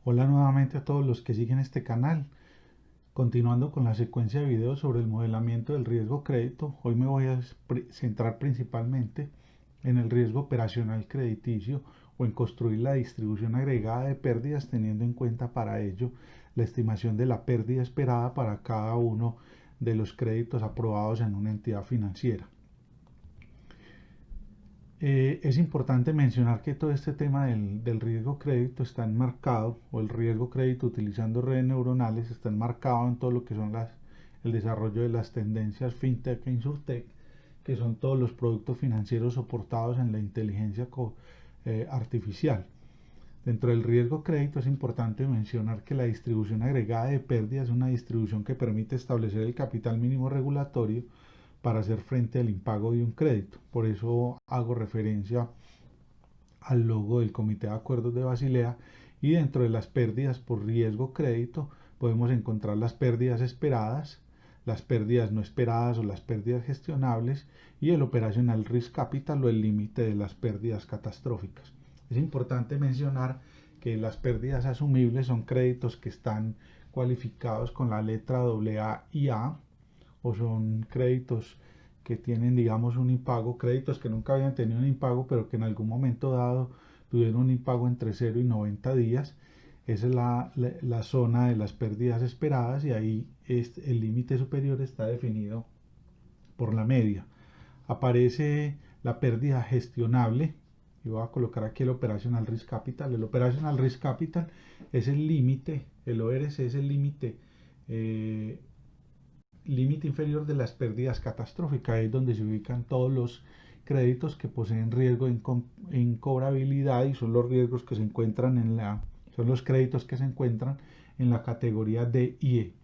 Hola nuevamente a todos los que siguen este canal. Continuando con la secuencia de videos sobre el modelamiento del riesgo crédito, hoy me voy a centrar principalmente en el riesgo operacional crediticio o en construir la distribución agregada de pérdidas teniendo en cuenta para ello la estimación de la pérdida esperada para cada uno de los créditos aprobados en una entidad financiera. Es importante mencionar que todo este tema del riesgo crédito está enmarcado, o el riesgo crédito utilizando redes neuronales está enmarcado en todo lo que son el desarrollo de las tendencias FinTech e InsurTech, que son todos los productos financieros soportados en la inteligencia artificial. Dentro del riesgo crédito es importante mencionar que la distribución agregada de pérdidas es una distribución que permite establecer el capital mínimo regulatorio para hacer frente al impago de un crédito. Por eso hago referencia al logo del Comité de Acuerdos de Basilea, y dentro de las pérdidas por riesgo crédito podemos encontrar las pérdidas esperadas, las pérdidas no esperadas o las pérdidas gestionables, y el Operational Risk Capital o el límite de las pérdidas catastróficas. Es importante mencionar que las pérdidas asumibles son créditos que están cualificados con la letra AA y A, o son créditos que tienen, digamos, un impago, créditos que nunca habían tenido un impago, pero que en algún momento dado tuvieron un impago entre 0 y 90 días. Esa es la zona de las pérdidas esperadas, y ahí el límite superior está definido por la media. Aparece la pérdida gestionable, y voy a colocar aquí el Operational Risk Capital. El Operational Risk Capital es el límite, el ORC es el límite límite inferior de las pérdidas catastróficas. Es donde se ubican todos los créditos que poseen riesgo de incobrabilidad, y son los riesgos que se encuentran son los créditos que se encuentran en la categoría D y E.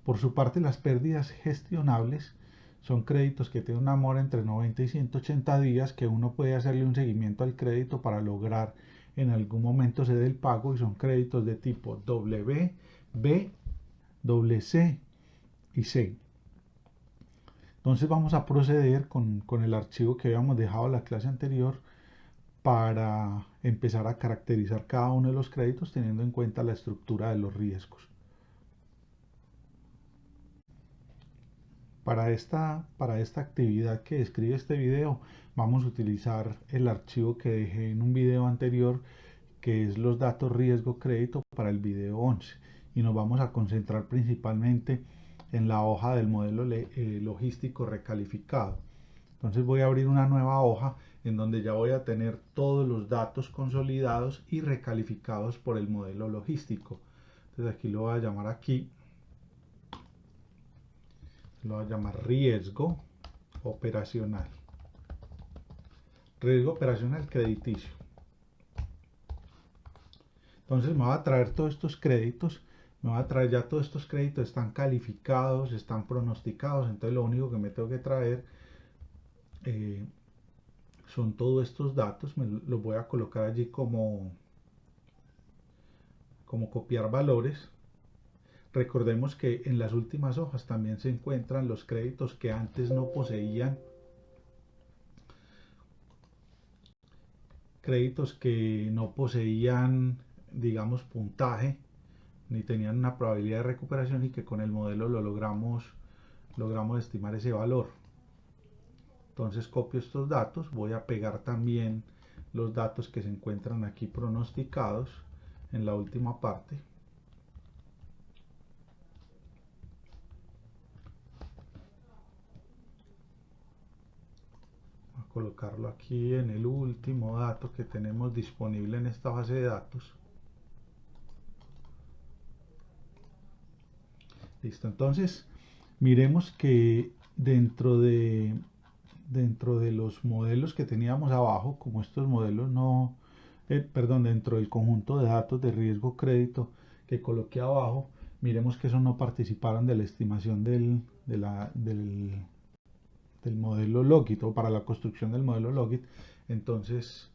Por su parte, las pérdidas gestionables son créditos que tienen una mora entre 90 y 180 días, que uno puede hacerle un seguimiento al crédito para lograr en algún momento se dé el pago, y son créditos de tipo W, B, C y C. Entonces vamos a proceder con el archivo que habíamos dejado en la clase anterior para empezar a caracterizar cada uno de los créditos teniendo en cuenta la estructura de los riesgos. Para esta actividad que describe este video, vamos a utilizar el archivo que dejé en un video anterior, que es los datos riesgo crédito para el video 11, y nos vamos a concentrar principalmente en la hoja del modelo logístico recalificado. Entonces voy a abrir una nueva hoja en donde ya voy a tener todos los datos consolidados y recalificados por el modelo logístico. Entonces aquí lo voy a llamar lo voy a llamar riesgo operacional. Riesgo operacional crediticio. Entonces me va a traer todos estos créditos, me va a traer ya todos estos créditos, están calificados, están pronosticados. Entonces lo único que me tengo que traer son todos estos datos. Los voy a colocar allí como copiar valores. Recordemos que en las últimas hojas también se encuentran los créditos que antes no poseían, digamos, puntaje, ni tenían una probabilidad de recuperación, y que con el modelo logramos estimar ese valor. Entonces copio estos datos, voy a pegar también los datos que se encuentran aquí pronosticados en la última parte. Voy a colocarlo aquí en el último dato que tenemos disponible en esta base de datos. Listo, entonces miremos que dentro de los modelos que teníamos abajo, como estos modelos no, dentro del conjunto de datos de riesgo crédito que coloqué abajo, miremos que esos no participaron de la estimación del modelo Logit, o para la construcción del modelo Logit. Entonces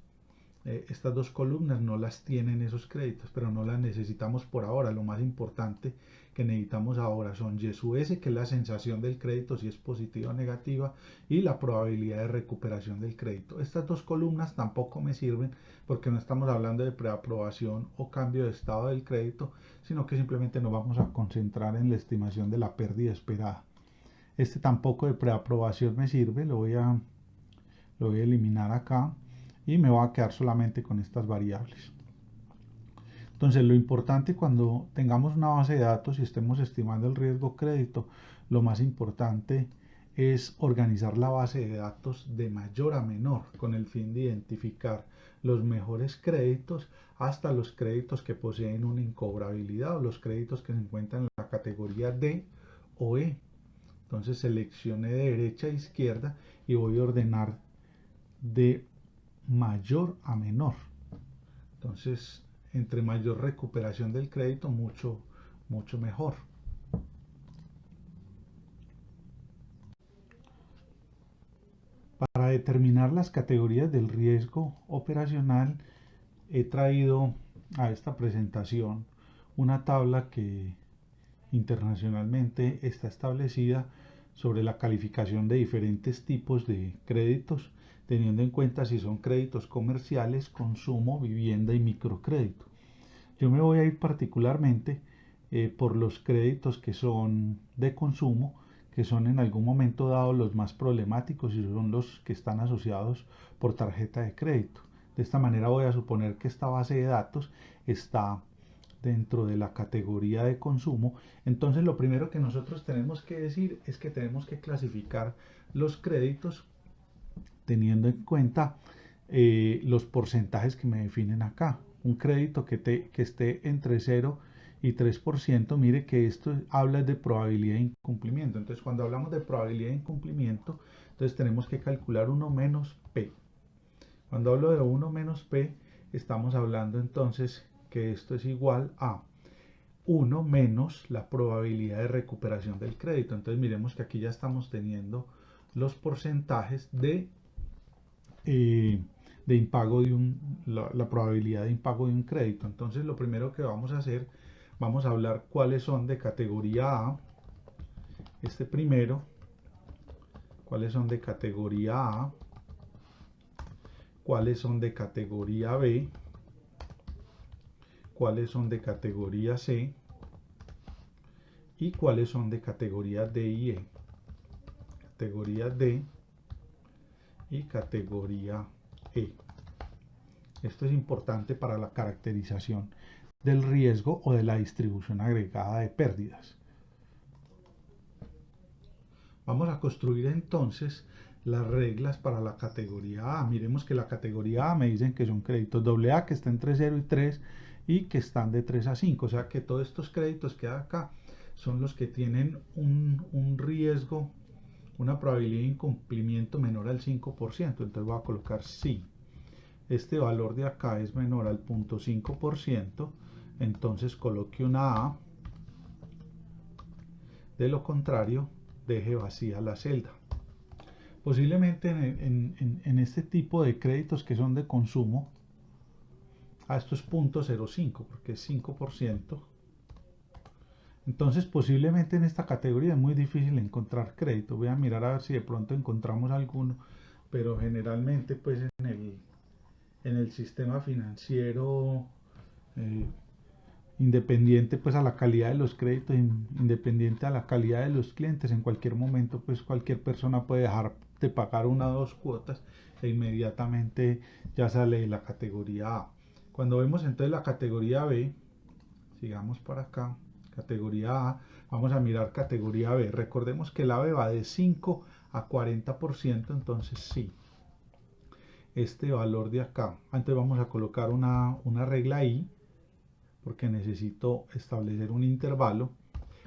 estas dos columnas no las tienen esos créditos, pero no las necesitamos por ahora. Lo más importante que necesitamos ahora son Y sub S, que es la sensación del crédito, si es positiva o negativa, y la probabilidad de recuperación del crédito. Estas dos columnas tampoco me sirven porque no estamos hablando de preaprobación o cambio de estado del crédito, sino que simplemente nos vamos a concentrar en la estimación de la pérdida esperada. Este tampoco de preaprobación me sirve, lo voy a eliminar acá y me voy a quedar solamente con estas variables. Entonces, lo importante cuando tengamos una base de datos y estemos estimando el riesgo crédito, lo más importante es organizar la base de datos de mayor a menor con el fin de identificar los mejores créditos hasta los créditos que poseen una incobrabilidad o los créditos que se encuentran en la categoría D o E. Entonces seleccioné de derecha a izquierda y voy a ordenar de mayor a menor. Entonces, entre mayor recuperación del crédito, mucho mejor. Para determinar las categorías del riesgo operacional, he traído a esta presentación una tabla que internacionalmente está establecida sobre la calificación de diferentes tipos de créditos, teniendo en cuenta si son créditos comerciales, consumo, vivienda y microcrédito. Yo me voy a ir particularmente por los créditos que son de consumo, que son en algún momento dado los más problemáticos y son los que están asociados por tarjeta de crédito. De esta manera voy a suponer que esta base de datos está dentro de la categoría de consumo. Entonces lo primero que nosotros tenemos que decir es que tenemos que clasificar los créditos teniendo en cuenta los porcentajes que me definen acá. Un crédito que esté entre 0 y 3%, mire que esto habla de probabilidad de incumplimiento. Entonces cuando hablamos de probabilidad de incumplimiento, entonces tenemos que calcular 1 menos P. Cuando hablo de 1 menos P, estamos hablando entonces que esto es igual a 1 menos la probabilidad de recuperación del crédito. Entonces miremos que aquí ya estamos teniendo los porcentajes de impago la probabilidad de impago de un crédito. Entonces lo primero que vamos a hacer, vamos a hablar cuáles son de categoría A, este primero, cuáles son de categoría A, cuáles son de categoría B, cuáles son de categoría C y cuáles son de categoría D y E. Categoría D y categoría E. Esto es importante para la caracterización del riesgo o de la distribución agregada de pérdidas. Vamos a construir entonces las reglas para la categoría A. Miremos que la categoría A me dicen que son créditos AA que están entre 0 y 3 y que están de 3 a 5. O sea que todos estos créditos que hay acá son los que tienen un riesgo, una probabilidad de incumplimiento menor al 5%. Entonces voy a colocar sí. Este valor de acá es menor al 0.5%. Entonces coloque una A. De lo contrario, deje vacía la celda. Posiblemente en este tipo de créditos que son de consumo, a esto es 0.05 porque es 5%. Entonces posiblemente en esta categoría es muy difícil encontrar crédito. Voy a mirar a ver si de pronto encontramos alguno, pero generalmente pues en el sistema financiero independiente pues a la calidad de los créditos, independiente a la calidad de los clientes, en cualquier momento pues cualquier persona puede dejar de pagar una o dos cuotas e inmediatamente ya sale de la categoría A. Cuando vemos entonces la categoría B, sigamos para acá, categoría A, vamos a mirar categoría B. Recordemos que la B va de 5 a 40%, entonces sí, este valor de acá, antes vamos a colocar una regla I, porque necesito establecer un intervalo.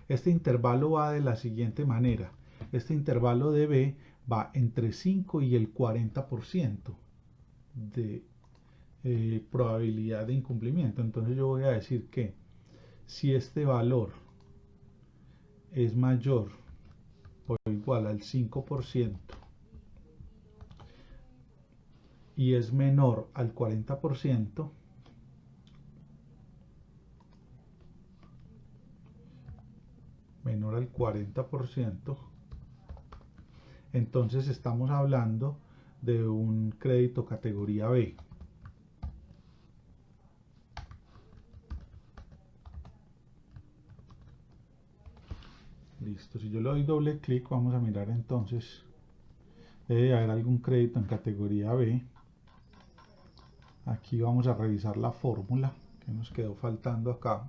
Este intervalo va de la siguiente manera. Este intervalo de B va entre 5 y el 40% de probabilidad de incumplimiento. Entonces yo voy a decir que si este valor es mayor o igual al 5% y es menor al 40%, menor al 40%, entonces estamos hablando de un crédito categoría B. Listo, si yo le doy doble clic, vamos a mirar entonces, debe haber algún crédito en categoría B. Aquí vamos a revisar la fórmula que nos quedó faltando acá.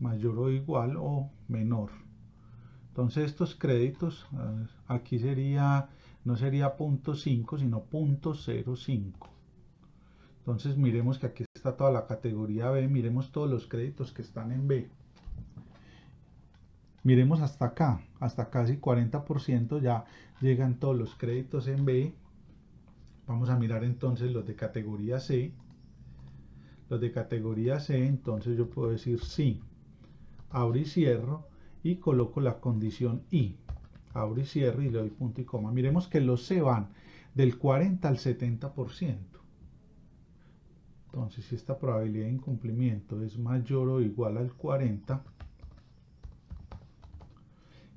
Mayor o igual o menor. Entonces estos créditos, aquí sería, no sería 0.5 sino 0.05. Entonces miremos que aquí está toda la categoría B, miremos todos los créditos que están en B. Miremos hasta casi 40% ya llegan todos los créditos en B. Vamos a mirar entonces los de categoría C. Los de categoría C, entonces yo puedo decir sí, abro y cierro y coloco la condición y. Abro y cierro y le doy punto y coma. Miremos que los C van del 40 al 70%. Entonces, si esta probabilidad de incumplimiento es mayor o igual al 40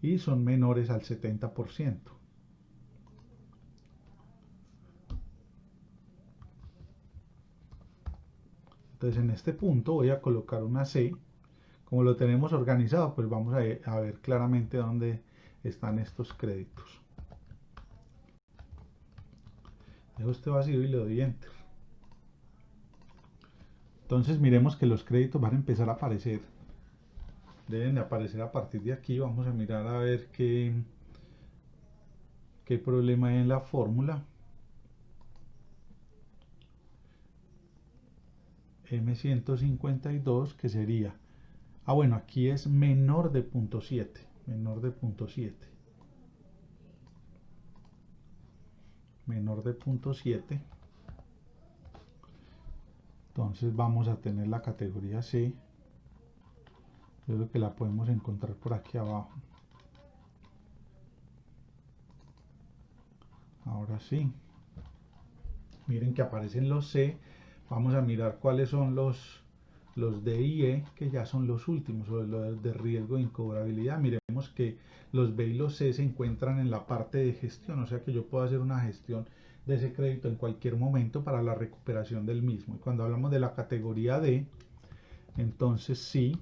y son menores al 70%. Entonces, en este punto voy a colocar una C. Como lo tenemos organizado, pues vamos a ver claramente dónde están estos créditos. Dejo este vacío y le doy Enter. Entonces miremos que los créditos van a empezar a aparecer. Deben de aparecer a partir de aquí. Vamos a mirar a ver qué problema hay en la fórmula. M152, que sería, bueno, aquí es menor de 0.7, menor de 0.7, menor de 0.7. Entonces vamos a tener la categoría C. Yo creo que la podemos encontrar por aquí abajo. Ahora sí. Miren que aparecen los C. Vamos a mirar cuáles son los D y E, que ya son los últimos, o los de riesgo de incobrabilidad. Miremos que los B y los C se encuentran en la parte de gestión, o sea que yo puedo hacer una gestión de ese crédito en cualquier momento para la recuperación del mismo. Y cuando hablamos de la categoría D, entonces sí,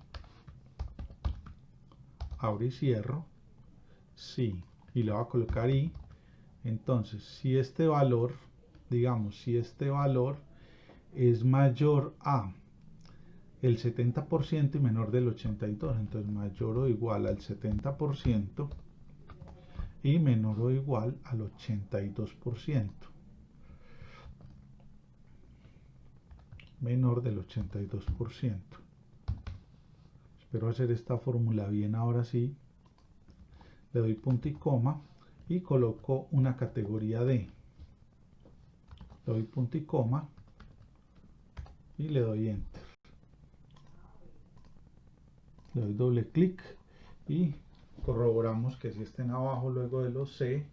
abro y cierro, sí, y le voy a colocar I. Entonces, si este valor, digamos, si este valor es mayor a el 70% y menor del 82%, entonces mayor o igual al 70% y menor o igual al 82%, menor del 82%. Espero hacer esta fórmula bien. Ahora sí, le doy punto y coma y coloco una categoría D. Le doy punto y coma y le doy Enter. Le doy doble clic y corroboramos que si estén abajo luego de los C.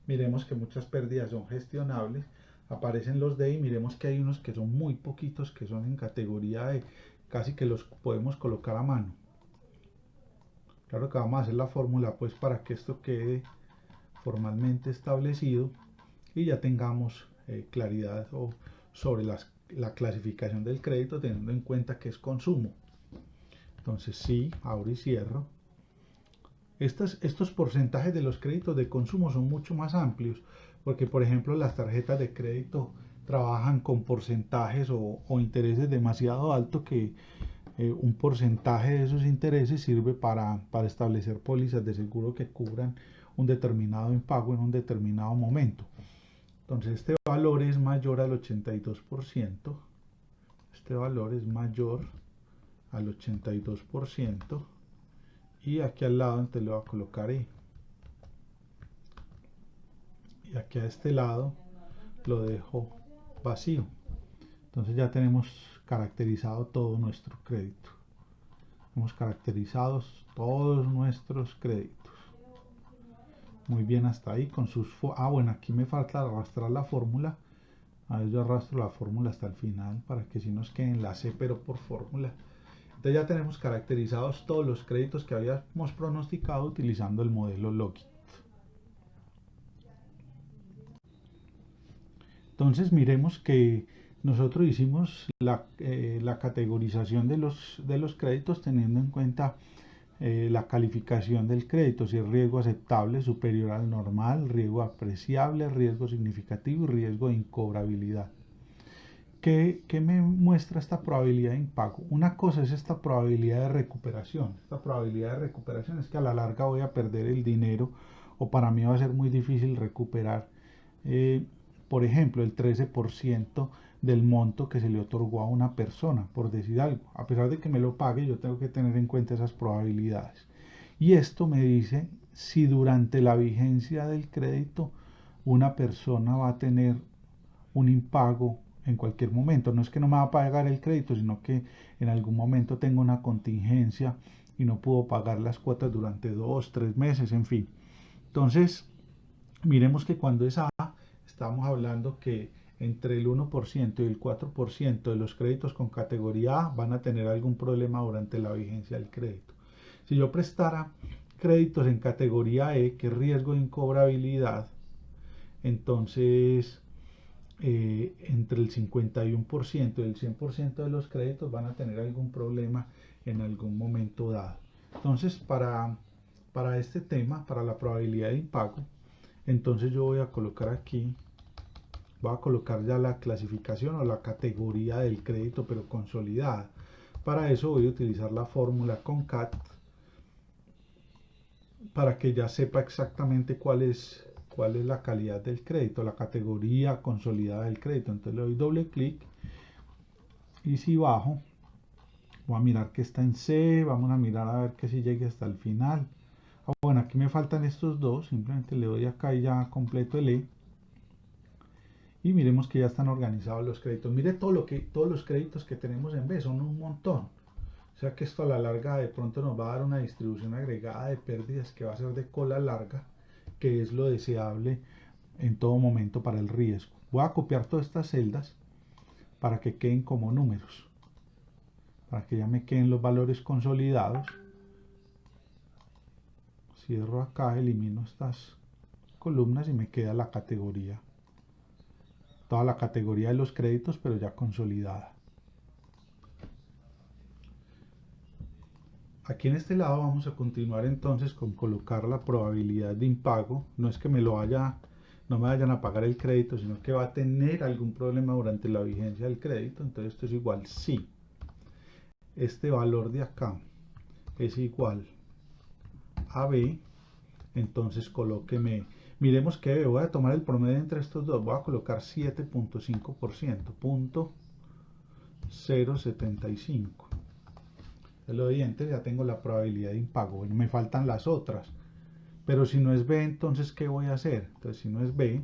Miremos que muchas pérdidas son gestionables. Aparecen los D y miremos que hay unos que son muy poquitos, que son en categoría D, casi que los podemos colocar a mano. Claro que vamos a hacer la fórmula pues para que esto quede formalmente establecido y ya tengamos claridad sobre la clasificación del crédito, teniendo en cuenta que es consumo. Entonces sí, abro y cierro. Estos porcentajes de los créditos de consumo son mucho más amplios, porque por ejemplo las tarjetas de crédito trabajan con porcentajes o intereses demasiado altos que un porcentaje de esos intereses sirve para establecer pólizas de seguro que cubran un determinado impago en un determinado momento. Entonces este valor es mayor al 82%, este valor es mayor al 82%, y aquí al lado entonces le voy a colocar I. Y aquí a este lado lo dejo vacío. Entonces ya tenemos caracterizado todo nuestro crédito. Hemos caracterizado todos nuestros créditos. Muy bien hasta ahí con sus... bueno, aquí me falta arrastrar la fórmula. A ver, yo arrastro la fórmula hasta el final para que si nos quede en la C, pero por fórmula. Entonces ya tenemos caracterizados todos los créditos que habíamos pronosticado utilizando el modelo Lockheed. Entonces miremos que nosotros hicimos la categorización de los créditos teniendo en cuenta la calificación del crédito, si es riesgo aceptable, superior al normal, riesgo apreciable, riesgo significativo y riesgo de incobrabilidad. ¿Qué me muestra esta probabilidad de impago? Una cosa es esta probabilidad de recuperación. Esta probabilidad de recuperación es que a la larga voy a perder el dinero o para mí va a ser muy difícil recuperar, eh, por ejemplo, el 13% del monto que se le otorgó a una persona, por decir algo. A pesar de que me lo pague, yo tengo que tener en cuenta esas probabilidades. Y esto me dice si durante la vigencia del crédito una persona va a tener un impago en cualquier momento. No es que no me va a pagar el crédito, sino que en algún momento tengo una contingencia y no puedo pagar las cuotas durante 2, 3 meses, en fin. Entonces, miremos que cuando es A, estamos hablando que entre el 1% y el 4% de los créditos con categoría A van a tener algún problema durante la vigencia del crédito. Si yo prestara créditos en categoría E, que es riesgo de incobrabilidad, entonces entre el 51% y el 100% de los créditos van a tener algún problema en algún momento dado. Entonces, para este tema, para la probabilidad de impago, entonces yo voy a colocar aquí, voy a colocar ya la clasificación o la categoría del crédito, pero consolidada. Para eso voy a utilizar la fórmula concat para que ya sepa exactamente cuál es la calidad del crédito, la categoría consolidada del crédito. Entonces le doy doble clic y si bajo, voy a mirar que está en C, vamos a mirar a ver que si llegue hasta el final. Bueno, aquí me faltan estos dos, simplemente le doy acá y ya completo el E. Y miremos que ya están organizados los créditos. Mire todos los créditos que tenemos en B, son un montón. O sea que esto a la larga de pronto nos va a dar una distribución agregada de pérdidas que va a ser de cola larga, que es lo deseable en todo momento para el riesgo. Voy a copiar todas estas celdas para que queden como números, para que ya me queden los valores consolidados. Cierro acá, elimino estas columnas y me queda la categoría, toda la categoría de los créditos, pero ya consolidada. Aquí en este lado vamos a continuar entonces con colocar la probabilidad de impago. No es que no me vayan a pagar el crédito, sino que va a tener algún problema durante la vigencia del crédito. Entonces esto es igual si este valor de acá es igual a B, entonces colóqueme, miremos que B, voy a tomar el promedio entre estos dos, voy a colocar 7.5%, punto 0.75. Lo doy enter, ya tengo la probabilidad de impago. Bueno, me faltan las otras, pero si no es B, entonces ¿qué voy a hacer? Entonces si no es B,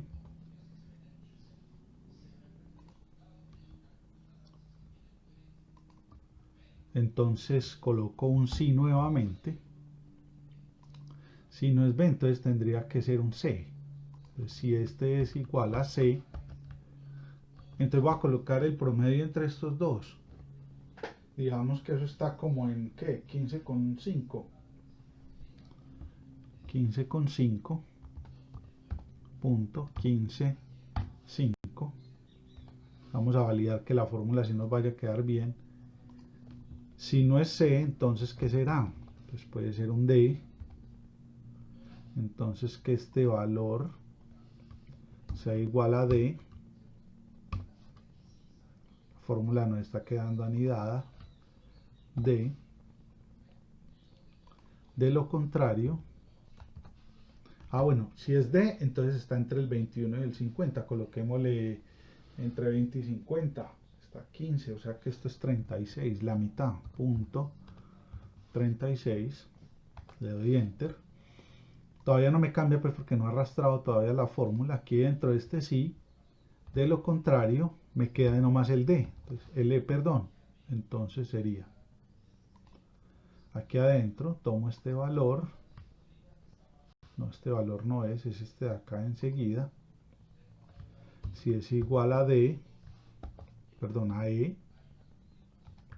entonces coloco un sí nuevamente. Si no es B, entonces tendría que ser un C. Entonces, si este es igual a C, entonces voy a colocar el promedio entre estos dos. Digamos que eso está como en ¿qué? 15,5. 15,5 punto 15,5. Vamos a validar que la fórmula así nos vaya a quedar bien. Si no es C, entonces ¿qué será? Pues puede ser un D. Entonces que este valor sea igual a D. La fórmula nos está quedando anidada. D. De lo contrario, bueno, si es D, entonces está entre el 21 y el 50. Coloquémosle entre 20 y 50. Está 15, o sea que esto es 36, la mitad. Punto 36. Le doy enter. Todavía no me cambia pues porque no he arrastrado todavía la fórmula. Aquí dentro de este sí. De lo contrario, me queda nomás el D. Entonces, el E, perdón. Entonces sería. Aquí adentro tomo este valor no, este valor no es este de acá enseguida. Si es igual a D, perdón, a E,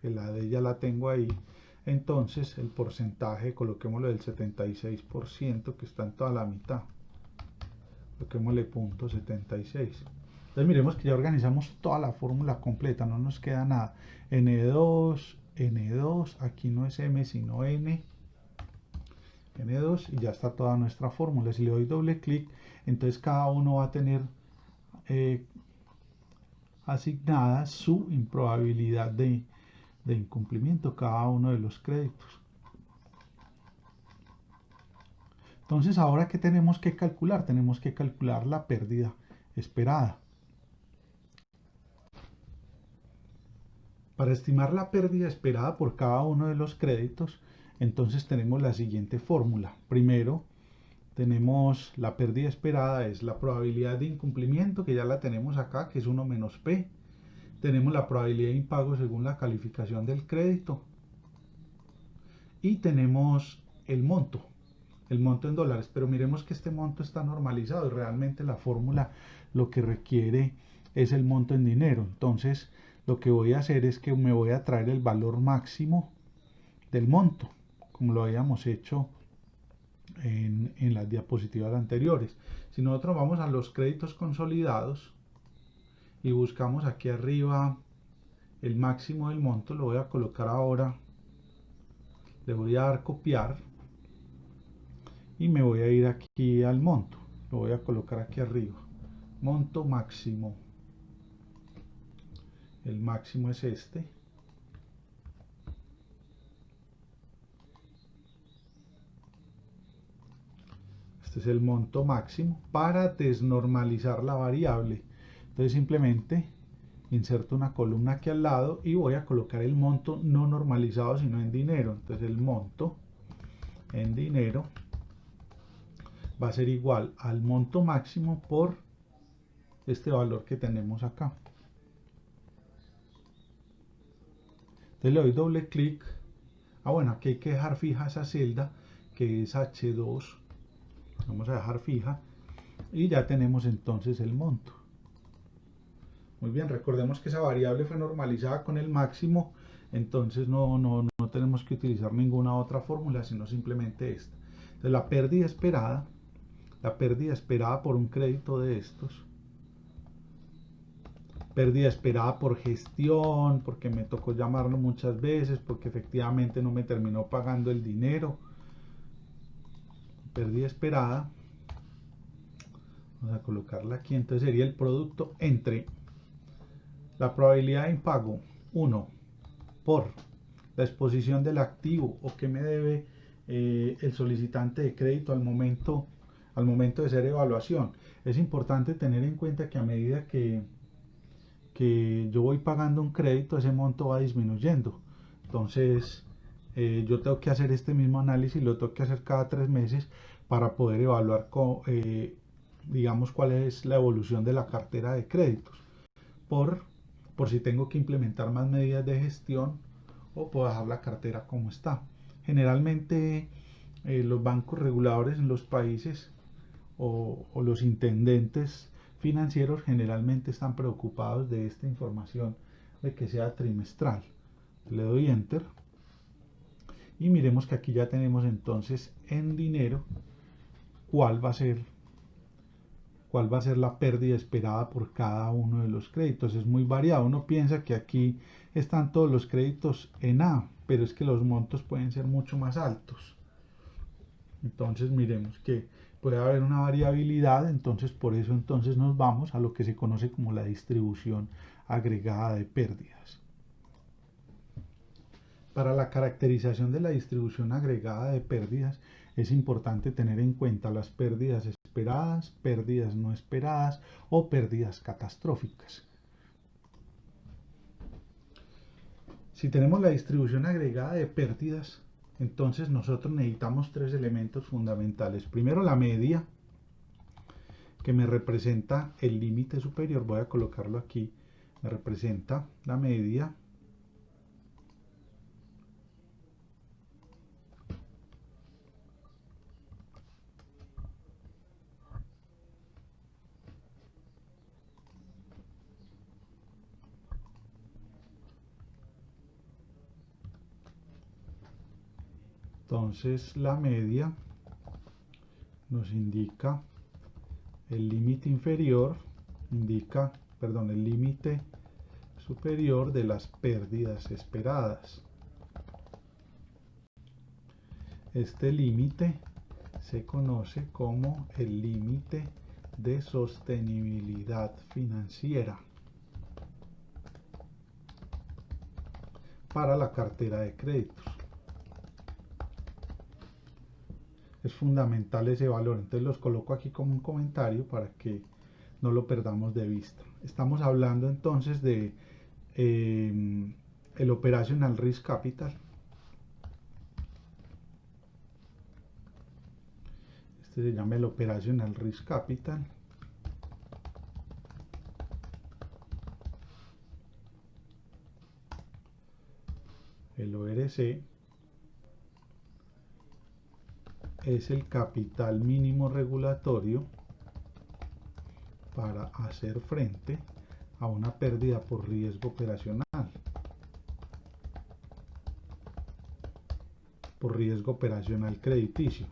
el AD ya la tengo ahí, entonces el porcentaje, coloquémoslo del 76%, que está en toda la mitad, coloquémosle punto 76. Entonces miremos que ya organizamos toda la fórmula completa, no nos queda nada. N2, N2, aquí no es M sino N, N2, y ya está toda nuestra fórmula. Si le doy doble clic, entonces cada uno va a tener asignada su improbabilidad de incumplimiento, cada uno de los créditos. Entonces, ahora, ¿qué tenemos que calcular? Tenemos que calcular la pérdida esperada. Para estimar la pérdida esperada por cada uno de los créditos, entonces tenemos la siguiente fórmula. Primero, tenemos la pérdida esperada, es la probabilidad de incumplimiento, que ya la tenemos acá, que es 1 menos P. Tenemos la probabilidad de impago según la calificación del crédito. Y tenemos el monto en dólares, pero miremos que este monto está normalizado y realmente la fórmula lo que requiere es el monto en dinero. Entonces lo que voy a hacer es que me voy a traer el valor máximo del monto, como lo habíamos hecho en las diapositivas anteriores. Si nosotros vamos a los créditos consolidados y buscamos aquí arriba el máximo del monto, lo voy a colocar ahora, le voy a dar copiar y me voy a ir aquí al monto, lo voy a colocar aquí arriba, monto máximo, el máximo es este, este es el monto máximo. Para desnormalizar la variable, entonces simplemente inserto una columna aquí al lado y voy a colocar el monto no normalizado sino en dinero. Entonces el monto en dinero va a ser igual al monto máximo por este valor que tenemos acá. Entonces le doy doble clic. Bueno, aquí hay que dejar fija esa celda que es H2. Vamos a dejar fija y ya tenemos entonces el monto. Muy bien, recordemos que esa variable fue normalizada con el máximo, entonces no tenemos que utilizar ninguna otra fórmula, sino simplemente esta. Entonces la pérdida esperada por un crédito de estos, pérdida esperada por gestión, porque me tocó llamarlo muchas veces, porque efectivamente no me terminó pagando el dinero, pérdida esperada, vamos a colocarla aquí, entonces sería el producto entre la probabilidad de impago 1 por la exposición del activo o que me debe el solicitante de crédito al momento de hacer evaluación. Es importante tener en cuenta que a medida que yo voy pagando un crédito, ese monto va disminuyendo. Entonces, yo tengo que hacer este mismo análisis, lo tengo que hacer cada 3 meses para poder evaluar, digamos, cuál es la evolución de la cartera de créditos. Por si tengo que implementar más medidas de gestión o puedo dejar la cartera como está. Generalmente los bancos reguladores en los países o los intendentes financieros generalmente están preocupados de esta información de que sea trimestral. Le doy enter y miremos que aquí ya tenemos entonces en dinero cuál va a ser la pérdida esperada por cada uno de los créditos. Es muy variado. Uno piensa que aquí están todos los créditos en A, pero es que los montos pueden ser mucho más altos. Entonces miremos que puede haber una variabilidad, entonces por eso entonces nos vamos a lo que se conoce como la distribución agregada de pérdidas. Para la caracterización de la distribución agregada de pérdidas es importante tener en cuenta las pérdidas esperadas, pérdidas no esperadas o pérdidas catastróficas. Si tenemos la distribución agregada de pérdidas, entonces nosotros necesitamos 3 elementos fundamentales. Primero, la media, que me representa el límite superior. Voy a colocarlo aquí. Me representa la media. Entonces la media nos indica el límite inferior, el límite superior de las pérdidas esperadas. Este límite se conoce como el límite de sostenibilidad financiera para la cartera de créditos. Es fundamental ese valor, entonces los coloco aquí como un comentario para que no lo perdamos de vista. Estamos hablando entonces de el Operational Risk Capital. Este se llama el Operational Risk Capital. El ORC es el capital mínimo regulatorio para hacer frente a una pérdida por riesgo operacional, crediticio.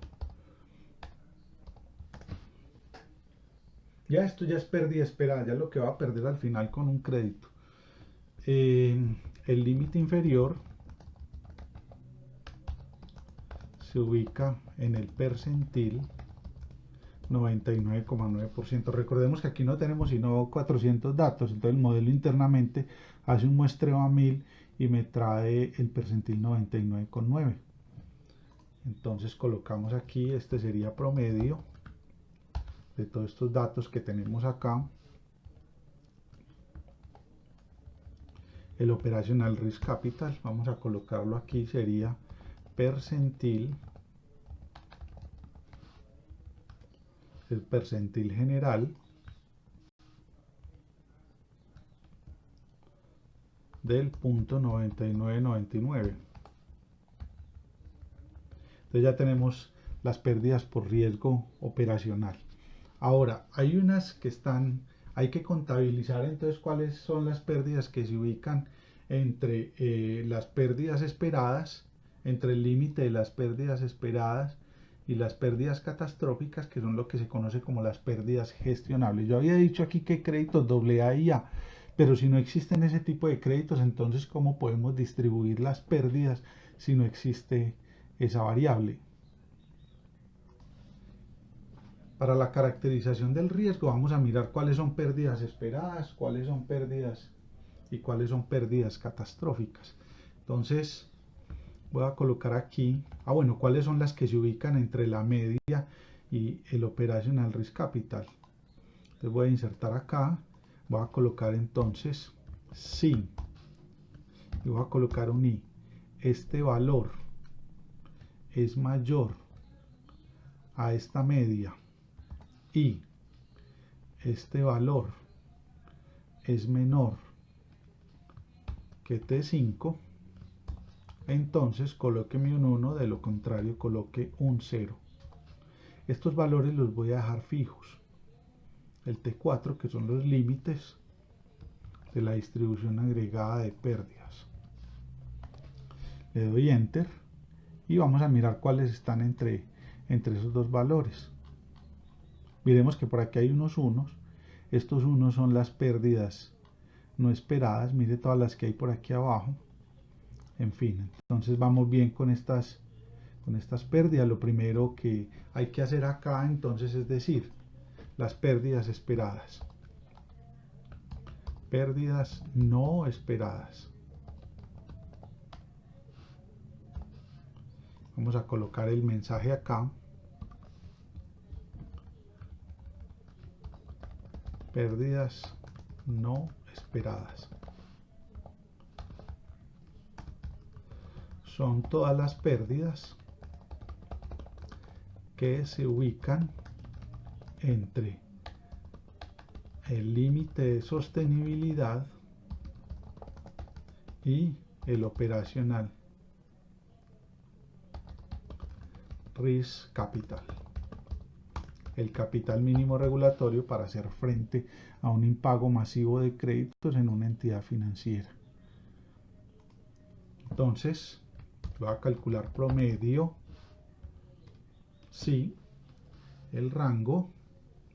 Ya esto ya es pérdida esperada, ya lo que va a perder al final con un crédito. El límite inferior se ubica en el percentil 99,9%. Recordemos que aquí no tenemos sino 400 datos, entonces el modelo internamente hace un muestreo a 1000 y me trae el percentil 99,9. Entonces colocamos aquí, este sería promedio de todos estos datos que tenemos acá. El Operational Risk Capital, vamos a colocarlo aquí, sería percentil, el percentil general del punto 9999. Entonces ya tenemos las pérdidas por riesgo operacional. Ahora, hay unas que hay que contabilizar entonces cuáles son las pérdidas que se ubican entre las pérdidas esperadas, entre el límite de las pérdidas esperadas y las pérdidas catastróficas, que son lo que se conoce como las pérdidas gestionables. Yo había dicho aquí que créditos AA y A, pero si no existen ese tipo de créditos, entonces ¿cómo podemos distribuir las pérdidas si no existe esa variable? Para la caracterización del riesgo vamos a mirar cuáles son pérdidas esperadas, cuáles son pérdidas y cuáles son pérdidas catastróficas. Entonces voy a colocar aquí, bueno, cuáles son las que se ubican entre la media y el Operational Risk Capital. Entonces voy a insertar acá, voy a colocar entonces sí y voy a colocar un i. Este valor es mayor a esta media y este valor es menor que T5, entonces colóqueme un 1, de lo contrario coloque un 0. Estos valores los voy a dejar fijos. El T4, que son los límites de la distribución agregada de pérdidas. Le doy Enter y vamos a mirar cuáles están entre esos dos valores. Miremos que por aquí hay unos unos. Estos unos son las pérdidas no esperadas. Mire todas las que hay por aquí abajo. En fin, entonces vamos bien con estas pérdidas. Lo primero que hay que hacer acá entonces es decir las pérdidas esperadas. Pérdidas no esperadas. Vamos a colocar el mensaje acá. Pérdidas no esperadas. Son todas las pérdidas que se ubican entre el límite de sostenibilidad y el Operational Risk Capital, el capital mínimo regulatorio para hacer frente a un impago masivo de créditos en una entidad financiera. Entonces voy a calcular promedio si el rango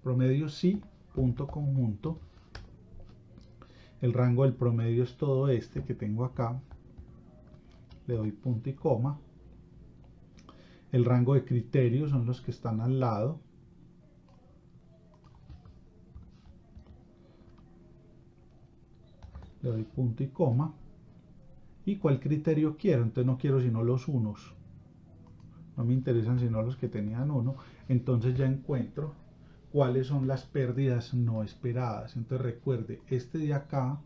promedio si punto conjunto, el rango del promedio es todo este que tengo acá, le doy punto y coma, el rango de criterios son los que están al lado, le doy punto y coma, y cuál criterio quiero, entonces no quiero sino los unos, no me interesan sino los que tenían uno, entonces ya encuentro cuáles son las pérdidas no esperadas. Entonces recuerde, este de acá,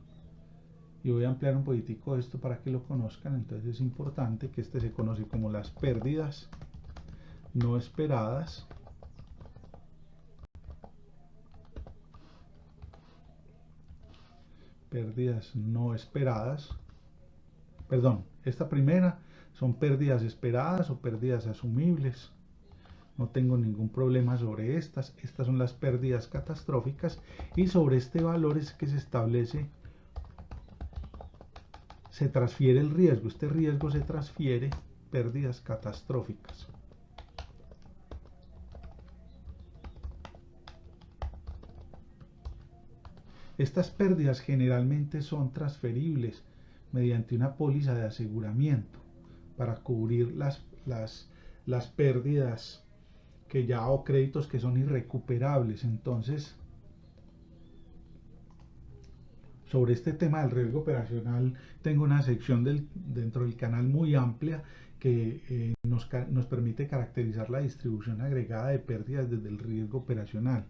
y voy a ampliar un poquitico esto para que lo conozcan, entonces es importante que este se conoce como las pérdidas no esperadas, pérdidas no esperadas, perdón, esta primera son pérdidas esperadas o pérdidas asumibles, no tengo ningún problema sobre estas son las pérdidas catastróficas, y sobre este valor es que se establece, se transfiere el riesgo, este riesgo se transfiere, pérdidas catastróficas. Estas pérdidas generalmente son transferibles mediante una póliza de aseguramiento para cubrir las pérdidas que ya o créditos que son irrecuperables. Entonces, sobre este tema del riesgo operacional tengo una sección dentro del canal muy amplia que nos permite caracterizar la distribución agregada de pérdidas desde el riesgo operacional.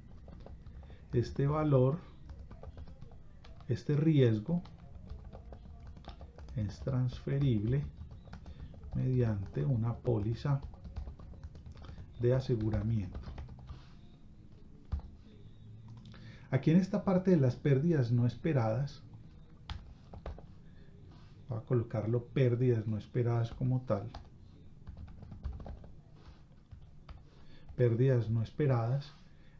Este valor, este riesgo es transferible mediante una póliza de aseguramiento. Aquí en esta parte de las pérdidas no esperadas, voy a colocarlo pérdidas no esperadas como tal, pérdidas no esperadas,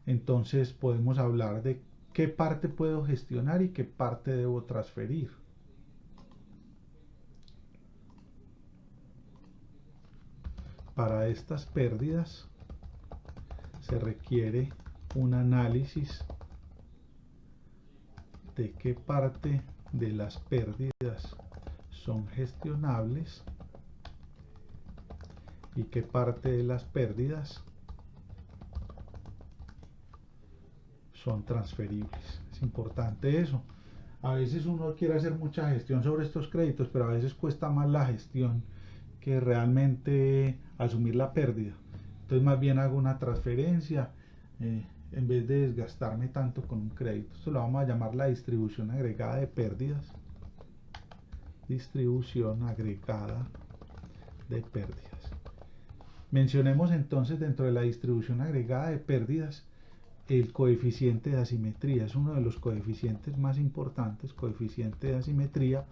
entonces podemos hablar de qué parte puedo gestionar y qué parte debo transferir. Para estas pérdidas se requiere un análisis de qué parte de las pérdidas son gestionables y qué parte de las pérdidas son transferibles. Es importante eso. A veces uno quiere hacer mucha gestión sobre estos créditos, pero a veces cuesta más la gestión que realmente asumir la pérdida. Entonces más bien hago una transferencia en vez de desgastarme tanto con un crédito. Esto lo vamos a llamar la distribución agregada de pérdidas. Distribución agregada de pérdidas. Mencionemos entonces dentro de la distribución agregada de pérdidas el coeficiente de asimetría. Es uno de los coeficientes más importantes, coeficiente de asimetría,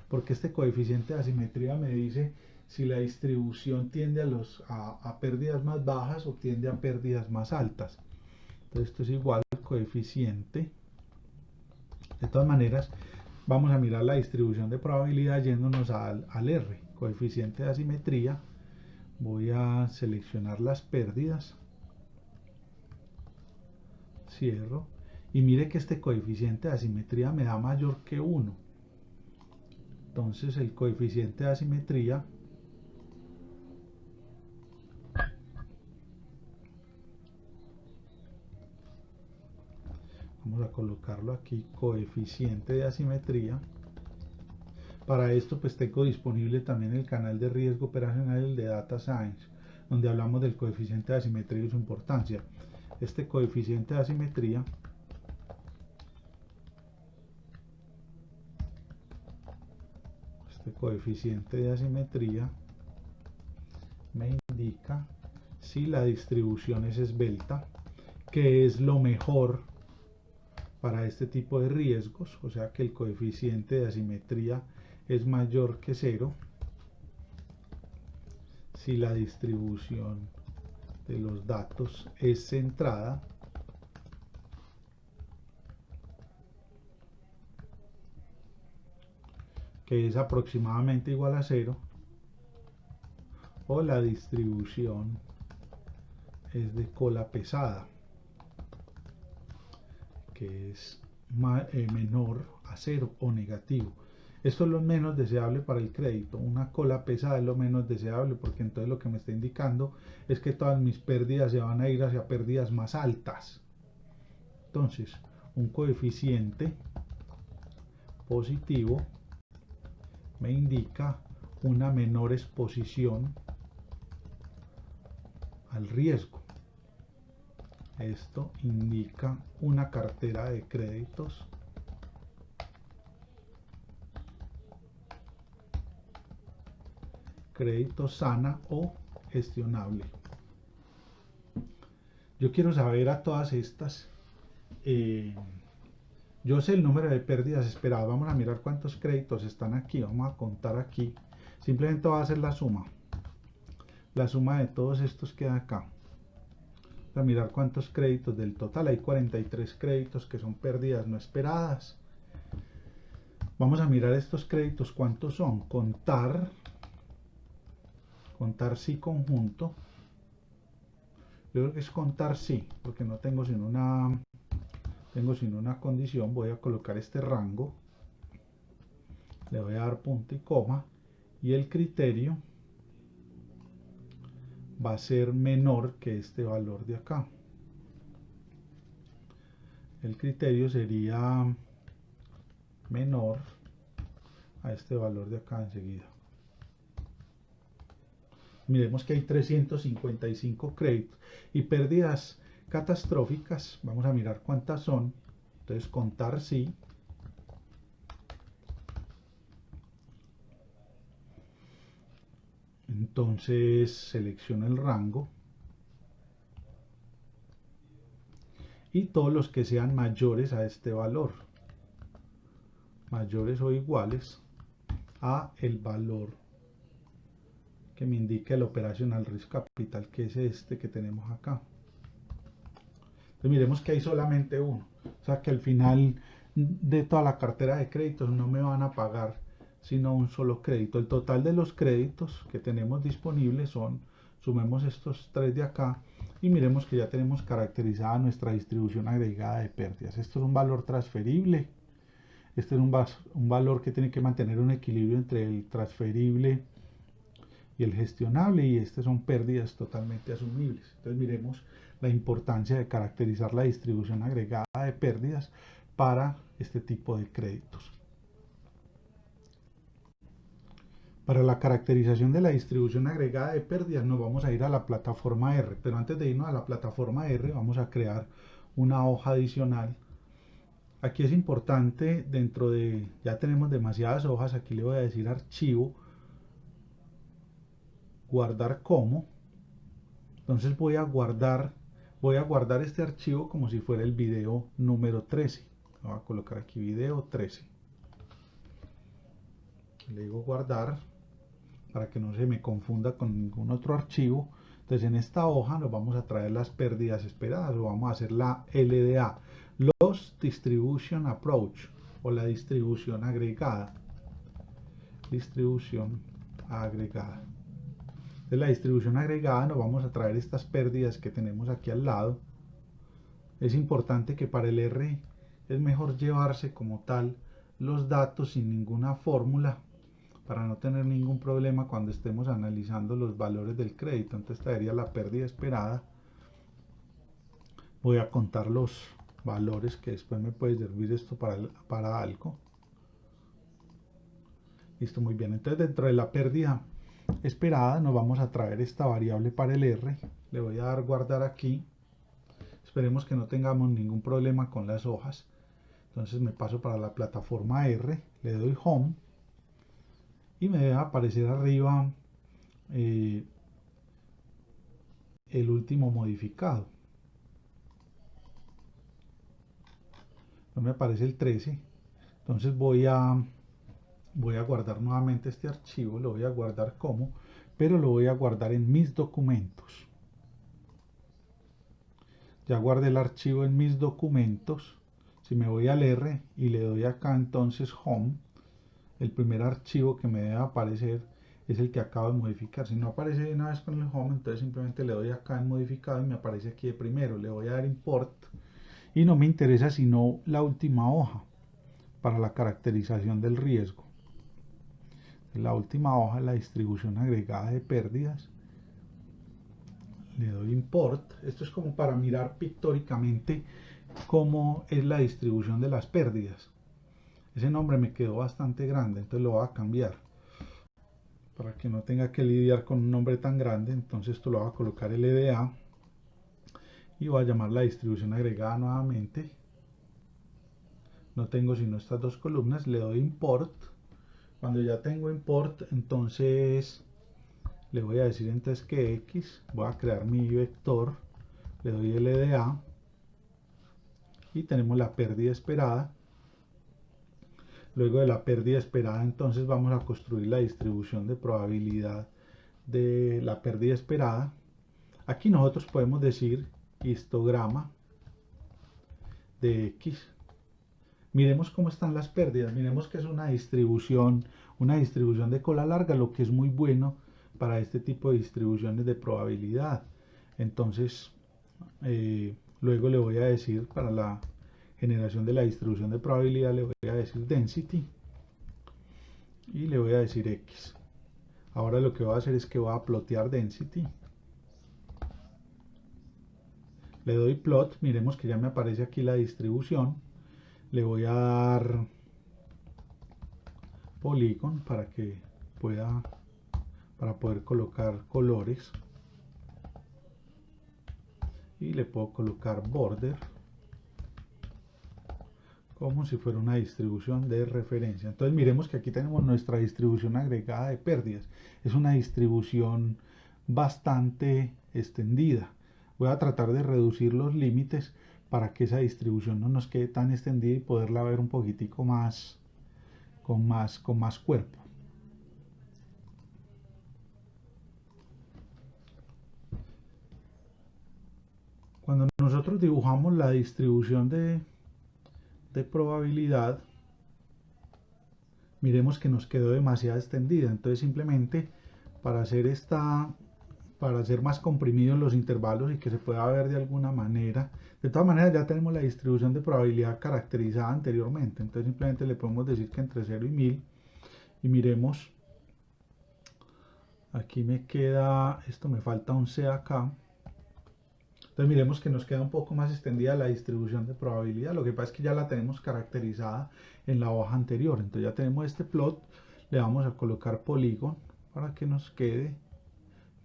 porque este coeficiente de asimetría me dice si la distribución tiende a pérdidas más bajas o tiende a pérdidas más altas. Entonces esto es igual al coeficiente. De todas maneras, vamos a mirar la distribución de probabilidad yéndonos al R, coeficiente de asimetría. Voy a seleccionar las pérdidas, cierro, y mire que este coeficiente de asimetría me da mayor que 1. Entonces el coeficiente de asimetría vamos a colocarlo aquí, coeficiente de asimetría. Para esto pues tengo disponible también el canal de riesgo operacional, el de Data Science, donde hablamos del coeficiente de asimetría y su importancia. Este coeficiente de asimetría me indica si la distribución es esbelta, que es lo mejor para este tipo de riesgos, o sea que el coeficiente de asimetría es mayor que 0, si la distribución de los datos es centrada, que es aproximadamente igual a 0, o la distribución es de cola pesada, que es menor a 0 o negativo. Esto es lo menos deseable para el crédito. Una cola pesada es lo menos deseable, porque entonces lo que me está indicando es que todas mis pérdidas se van a ir hacia pérdidas más altas. Entonces, un coeficiente positivo me indica una menor exposición al riesgo. Esto indica una cartera de créditos sana o gestionable. Yo quiero saber a todas estas, yo sé el número de pérdidas esperadas. Vamos a mirar cuántos créditos están aquí. Vamos a contar aquí. Simplemente voy a hacer la suma. La suma de todos estos queda acá. Vamos a mirar cuántos créditos del total. Hay 43 créditos que son pérdidas no esperadas. Vamos a mirar estos créditos cuántos son. Contar sí conjunto. Yo creo que es contar sí, porque no tengo sino una condición. Voy a colocar este rango, le voy a dar punto y coma, y el criterio va a ser menor que este valor de acá. El criterio sería menor a este valor de acá enseguida. Miremos que hay 355 créditos y pérdidas catastróficas. Vamos a mirar cuántas son. Entonces, contar sí. Entonces, selecciono el rango. Y todos los que sean mayores a este valor. Mayores o iguales a el valor que me indica el Operational Risk Capital, que es este que tenemos acá. Entonces miremos que hay solamente uno, o sea que al final de toda la cartera de créditos no me van a pagar sino un solo crédito. El total de los créditos que tenemos disponibles son, sumemos estos tres de acá y miremos que ya tenemos caracterizada nuestra distribución agregada de pérdidas. Esto es un valor transferible. Este es un valor que tiene que mantener un equilibrio entre el transferible y el gestionable, y estas son pérdidas totalmente asumibles. Entonces miremos la importancia de caracterizar la distribución agregada de pérdidas para este tipo de créditos. Para la caracterización de la distribución agregada de pérdidas nos vamos a ir a la plataforma R, pero antes de irnos a la plataforma R vamos a crear una hoja adicional. Aquí es importante, dentro de, ya tenemos demasiadas hojas, aquí le voy a decir archivo, guardar como. Entonces voy a guardar este archivo como si fuera el video número 13. Voy a colocar aquí video 13. Le digo guardar para que no se me confunda con ningún otro archivo. Entonces en esta hoja nos vamos a traer las pérdidas esperadas, o vamos a hacer la LDA, Loss Distribution Approach, o la distribución agregada. Distribución agregada. De la distribución agregada nos vamos a traer estas pérdidas que tenemos aquí al lado. Es importante que para el R es mejor llevarse como tal los datos sin ninguna fórmula para no tener ningún problema cuando estemos analizando los valores del crédito. Entonces traería la pérdida esperada. Voy a contar los valores que después me puede servir esto para algo. Listo, muy bien. Entonces dentro de la pérdida esperada nos vamos a traer esta variable para el R. Le voy a dar guardar aquí. Esperemos que no tengamos ningún problema con las hojas. Entonces me paso para la plataforma R, le doy Home y me debe aparecer arriba el último modificado. No me aparece el 13. Entonces voy a guardar nuevamente este archivo, lo voy a guardar como, pero lo voy a guardar en mis documentos. Ya guardé el archivo en mis documentos. Si me voy al R y le doy acá entonces Home, el primer archivo que me debe aparecer es el que acabo de modificar. Si no aparece de una vez con el home, entonces simplemente le doy acá en modificado y me aparece aquí de primero. Le voy a dar import y no me interesa sino la última hoja para la caracterización del riesgo. La última hoja, la distribución agregada de pérdidas. Le doy import. Esto es como para mirar pictóricamente cómo es la distribución de las pérdidas. Ese nombre me quedó bastante grande, entonces lo voy a cambiar para que no tenga que lidiar con un nombre tan grande. Entonces esto lo voy a colocar LDA y voy a llamar la distribución agregada nuevamente. No tengo sino estas dos columnas. Le doy import. Cuando ya tengo import, entonces le voy a decir entonces que X, voy a crear mi vector, le doy LDA y tenemos la pérdida esperada. Luego de la pérdida esperada, entonces vamos a construir la distribución de probabilidad de la pérdida esperada. Aquí nosotros podemos decir histograma de X. Miremos cómo están las pérdidas. Miremos que es una distribución de cola larga, lo que es muy bueno para este tipo de distribuciones de probabilidad. Entonces, luego le voy a decir para la generación de la distribución de probabilidad, le voy a decir density y le voy a decir X. Ahora lo que voy a hacer es que voy a plotear density. Le doy plot, miremos que ya me aparece aquí la distribución. Le voy a dar polygon para poder colocar colores. Y le puedo colocar border como si fuera una distribución de referencia. Entonces miremos que aquí tenemos nuestra distribución agregada de pérdidas. Es una distribución bastante extendida. Voy a tratar de reducir los límites para que esa distribución no nos quede tan extendida y poderla ver un poquitico más con más cuerpo. Cuando nosotros dibujamos la distribución de probabilidad, miremos que nos quedó demasiado extendida. Entonces simplemente para hacer más comprimidos los intervalos y que se pueda ver de alguna manera. De todas maneras ya tenemos la distribución de probabilidad caracterizada anteriormente. Entonces simplemente le podemos decir que entre 0 y 1000. Y miremos, aquí me queda, esto me falta un C acá. Entonces miremos que nos queda un poco más extendida la distribución de probabilidad. Lo que pasa es que ya la tenemos caracterizada en la hoja anterior. Entonces ya tenemos este plot. Le vamos a colocar polygon para que nos quede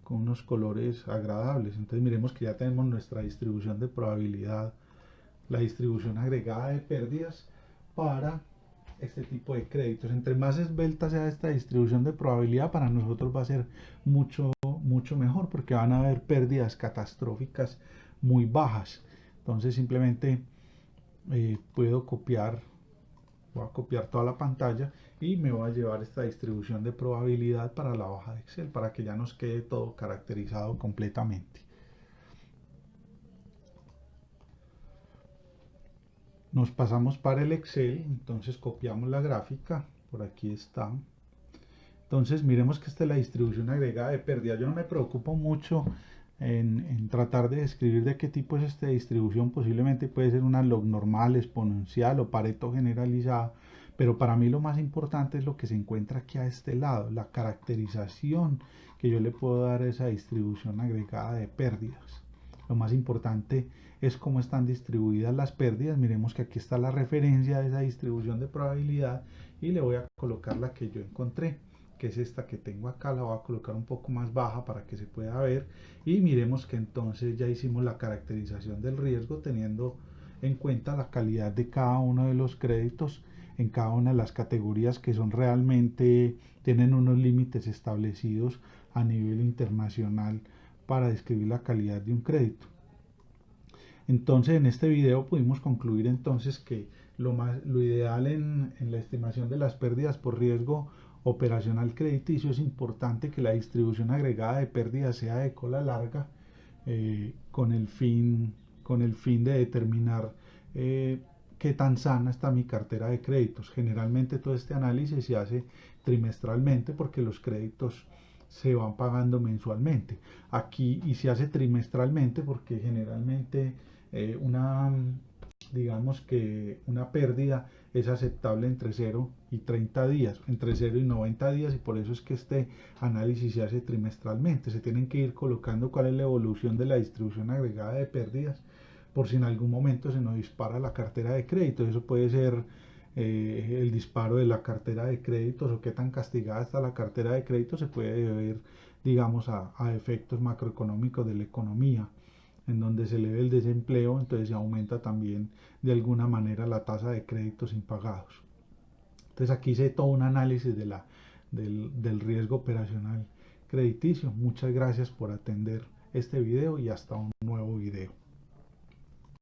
con unos colores agradables. Entonces miremos que ya tenemos nuestra distribución de probabilidad, la distribución agregada de pérdidas para este tipo de créditos. Entre más esbelta sea esta distribución de probabilidad, para nosotros va a ser mucho mejor, porque van a haber pérdidas catastróficas muy bajas. Entonces simplemente puedo copiar, voy a copiar toda la pantalla y me voy a llevar esta distribución de probabilidad para la hoja de Excel para que ya nos quede todo caracterizado completamente. Nos pasamos para el Excel, entonces copiamos la gráfica, por aquí está. Entonces miremos que esta es la distribución agregada de pérdida. Yo no me preocupo mucho en tratar de describir de qué tipo es esta distribución. Posiblemente puede ser una log normal, exponencial o Pareto generalizada, pero para mí lo más importante es lo que se encuentra aquí a este lado, la caracterización que yo le puedo dar a esa distribución agregada de pérdidas. Lo más importante es cómo están distribuidas las pérdidas. Miremos que aquí está la referencia de esa distribución de probabilidad y le voy a colocar la que yo encontré, que es esta que tengo acá. La voy a colocar un poco más baja para que se pueda ver y miremos que entonces ya hicimos la caracterización del riesgo teniendo en cuenta la calidad de cada uno de los créditos en cada una de las categorías que son realmente, tienen unos límites establecidos a nivel internacional para describir la calidad de un crédito. Entonces en este video pudimos concluir entonces que lo ideal en la estimación de las pérdidas por riesgo operacional crediticio es importante que la distribución agregada de pérdidas sea de cola larga con el fin de determinar qué tan sana está mi cartera de créditos. Generalmente todo este análisis se hace trimestralmente porque los créditos se van pagando mensualmente. Aquí y se hace trimestralmente porque generalmente digamos que una pérdida es aceptable entre 0 y 30 días, entre 0 y 90 días, y por eso es que este análisis se hace trimestralmente. Se tienen que ir colocando cuál es la evolución de la distribución agregada de pérdidas por si en algún momento se nos dispara la cartera de crédito. Eso puede ser el disparo de la cartera de créditos o qué tan castigada está la cartera de crédito se puede deber, digamos, a efectos macroeconómicos de la economía, en donde se eleva el desempleo, entonces se aumenta también de alguna manera la tasa de créditos impagados. Entonces aquí hice todo un análisis del riesgo operacional crediticio. Muchas gracias por atender este video y hasta un